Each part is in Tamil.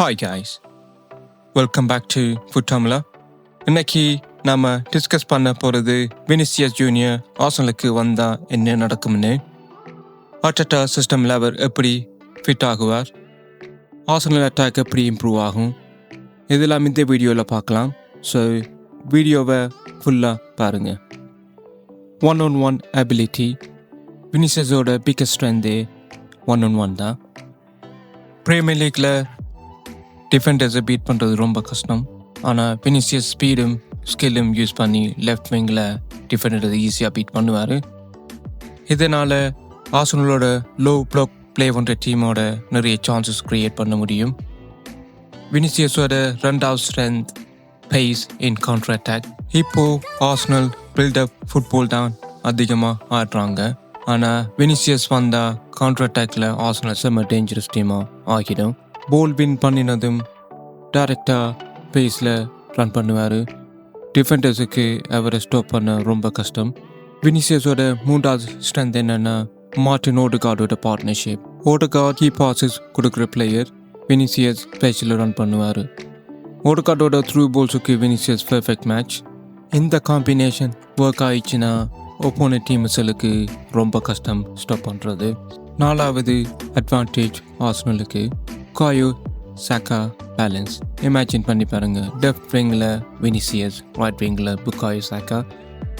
Hi guys, welcome back to Foot Tamla. இன்னைக்கு நாம டிஸ்கஸ் பண்ண போகிறது வினிசியஸ் ஜூனியர் ஆர்சனலுக்கு வந்தா என்ன நடக்கும்னு, ஆர்டெட்டா சிஸ்டமில் அவர் எப்படி ஃபிட் ஆகுவார், ஆர்சனல் அட்டாக் எப்படி இம்ப்ரூவ் ஆகும், இதெல்லாம் இந்த வீடியோவில் பார்க்கலாம். ஸோ வீடியோவை ஃபுல்லாக பாருங்கள். 1-on-1 அபிலிட்டி, வினிசியஸோட பிக்கஸ்ட் ஸ்ட்ரென்த்தே 1-on-1 தான். பிரீமியர் லீக்கில் டிஃபெண்டர்ஸை பீட் பண்ணுறது ரொம்ப கஷ்டம். ஆனால் வினிசியஸ் ஸ்பீடும் ஸ்கில்லும் யூஸ் பண்ணி லெஃப்ட் விங்கில் டிஃபெண்டரை ஈஸியாக பீட் பண்ணுவார். இதனால் ஆர்சனலோட லோ ப்ளாக் ப்ளே பண்ணுற டீமோட நிறைய சான்சஸ் க்ரியேட் பண்ண முடியும். வினிசியஸோட ரெண்டாவது strength pace in counter attack. இப்போது ஆர்சனல் பில்டப் ஃபுட்பால் தான் அதிகமாக ஆடுறாங்க. ஆனால் வினிசியஸ் வந்தால் கவுண்டர் அட்டாக்ல ஆர்சனல் செம்ம டேஞ்சரஸ் டீமாக ஆகிடும். போல் வின் பண்ணினதும் டைரெக்டாக பேஸில் ரன் பண்ணுவார். டிஃபெண்டர்ஸுக்கு அவரை ஸ்டாப் பண்ண ரொம்ப கஷ்டம். வினிசியஸோட மூன்றாவது ஸ்ட்ரென்த் என்னென்னா மார்டின் ஓடகார்டோட பார்ட்னர்ஷிப். ஓடகார்ட் கீ பாசஸ் கொடுக்குற பிளேயர், வினிசியஸ் பேஸில் ரன் பண்ணுவார். ஓடகார்டோட த்ரூ பால்ஸுக்கு வினிசியஸ் பெர்ஃபெக்ட் மேட்ச். இந்த காம்பினேஷன் ஒர்க் ஆயிடுச்சுன்னா ஒப்போனன்ட் டீம்ஸுக்கு ரொம்ப கஷ்டம் ஸ்டாப் பண்ணுறது. நாலாவது அட்வான்டேஜ் ஆர்சனலுக்கு காயோ சாக்கா பேலன்ஸ். இமேஜின் பண்ணி பாருங்கள், லெஃப்ட் விங்கில் வினிசியஸ், ரைட் விங்கில் புக்காயோ சாக்கா.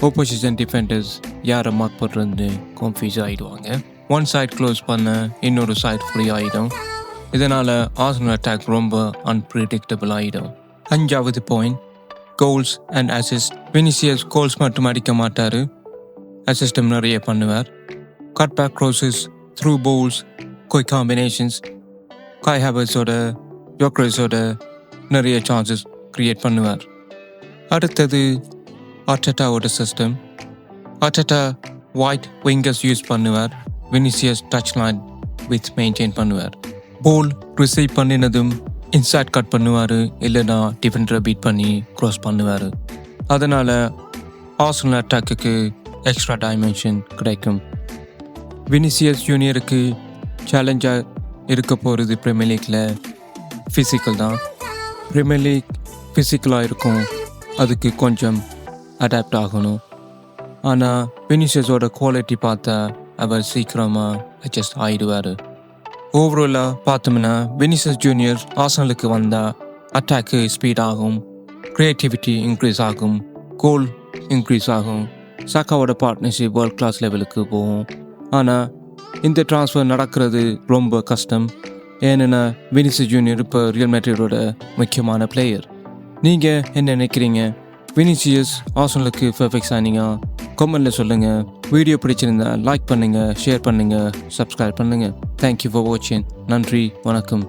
ஆப்போசிஷன் டிஃபெண்டர்ஸ் யாரை மார்க் பண்ணுறதுன்னு கன்ஃபியூஸ் ஆகிடுவாங்க. ஒன் சைட் க்ளோஸ் பண்ண இன்னொரு சைட் ஃப்ரீ ஆகிடும். இதனால் ஆர்சனல் அட்டாக் ரொம்ப அன்பிரிடிக்டபிள் ஆகிடும். அஞ்சாவது point goals and assist. Vinicius goals மட்டும் அடிக்க மாட்டார், அசிஸ்டும் நிறைய பண்ணுவார். Cut back crosses, through balls, quick combinations, Kai ஹேவர்ட்ஸோட யோக்கர்ஸோட நிறைய சான்சஸ் க்ரியேட் பண்ணுவார். அடுத்தது ஆர்டெட்டாவோட சிஸ்டம். ஆர்டெட்டா ஒயிட் விங்கர்ஸ் யூஸ் பண்ணுவார். Vinicius touch line with maintain பண்ணுவார். பால் ரிசீவ் பண்ணினதும் இன்சைட் கட் பண்ணுவார், இல்லைனா டிஃபெண்டரை பீட் பண்ணி க்ராஸ் பண்ணுவார். அதனால் ஆர்சனல் அட்டாக்குக்கு எக்ஸ்ட்ரா டைமென்ஷன் கிடைக்கும். வினிசியஸ் ஜூனியருக்கு சேலஞ்சாக இருக்க போகிறது பிரீமியர் லீக்கில் ஃபிசிக்கல் தான். பிரீமியர் லீக் ஃபிசிக்கலாக இருக்கும், அதுக்கு கொஞ்சம் அடாப்ட் ஆகணும். ஆனால் வினிசியஸோட குவாலிட்டி பார்த்தா அவர் சீக்கிரமாக அட்ஜஸ்ட் ஆகிடுவார். ஓவராலாக பார்த்தோம்னா வினிசியஸ் ஜூனியர் ஆர்சனலுக்கு வந்தால் அட்டாக்கு ஸ்பீட் ஆகும், க்ரியேட்டிவிட்டி இன்க்ரீஸ் ஆகும், கோல் இன்க்ரீஸ் ஆகும், சாக்காவோட பார்ட்னர்ஷிப் வேர்ல்ட் கிளாஸ் லெவலுக்கு போகும். ஆனால் இந்த ட்ரான்ஸ்ஃபர் நடக்கிறது ரொம்ப கஷ்டம். ஏன்னா வினிசியஸ் ஜூனியர் இப்போ ரியல் மேட்ரிடோட முக்கியமான பிளேயர். நீங்கள் என்ன நினைக்கிறீங்க? வினிசியஸ் ஆர்சனலுக்கு பெர்ஃபெக்ட் சைனிங்கா? கமெண்ட்டில் சொல்லுங்கள். வீடியோ பிடிச்சிருந்தா லைக் பண்ணுங்கள், ஷேர் பண்ணுங்கள், சப்ஸ்கிரைப் பண்ணுங்கள். தேங்க்யூ ஃபார் வாட்சிங். நன்றி, வணக்கம்.